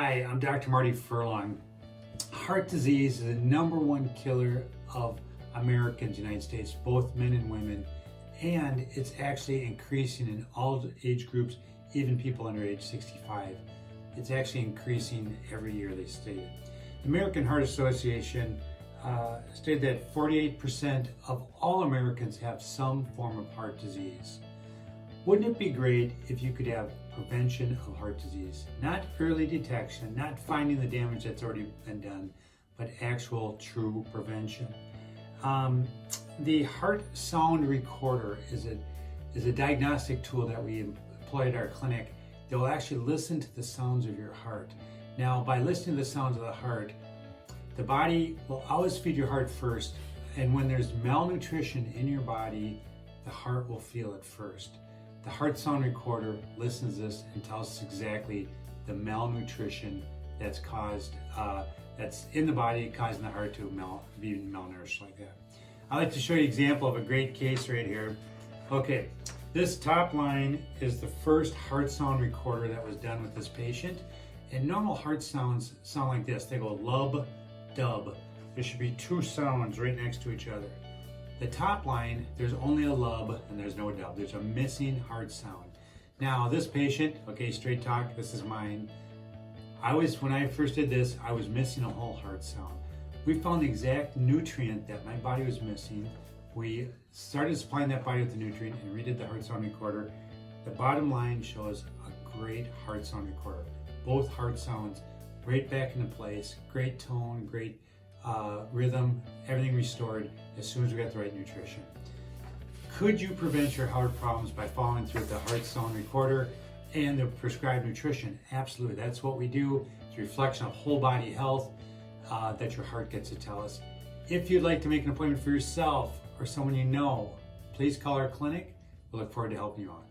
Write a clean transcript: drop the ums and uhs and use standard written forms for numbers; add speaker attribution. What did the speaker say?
Speaker 1: Hi, I'm Dr. Marty Furlong. Heart disease is the #1 killer of Americans in the United States, both men and women, and it's actually increasing in all age groups, even people under age 65. It's actually increasing every year, they stated. The American Heart Association stated that 48% of all Americans have some form of heart disease. Wouldn't it be great if you could have prevention of heart disease? Not early detection, not finding the damage that's already been done, but actual true prevention. The heart sound recorder is a diagnostic tool that we employ at our clinic that will actually listen to the sounds of your heart. Now, by listening to the sounds of the heart, the body will always feed your heart first, and when there's malnutrition in your body, the heart will feel it first. The heart sound recorder listens to this and tells us exactly the malnutrition that's caused, that's in the body, causing the heart to be malnourished like that. I'd like to show you an example of a great case right here. Okay, this top line is the first heart sound recorder that was done with this patient. And normal heart sounds sound like this. They go lub, dub. There should be two sounds right next to each other. The top line, there's only a lub and there's no dub. There's a missing heart sound. Now this patient, okay, straight talk, this is mine. When I first did this, I was missing a whole heart sound. We found the exact nutrient that my body was missing. We started supplying that body with the nutrient and redid the heart sound recorder. The bottom line shows a great heart sound recorder. Both heart sounds right back into place, great tone, great rhythm, everything restored as soon as we got the right nutrition. Could you prevent your heart problems by following through with the heart sound recorder and the prescribed nutrition? Absolutely, that's what we do. It's a reflection of whole body health that your heart gets to tell us. If you'd like to make an appointment for yourself or someone you know, please call our clinic. We look forward to helping you out.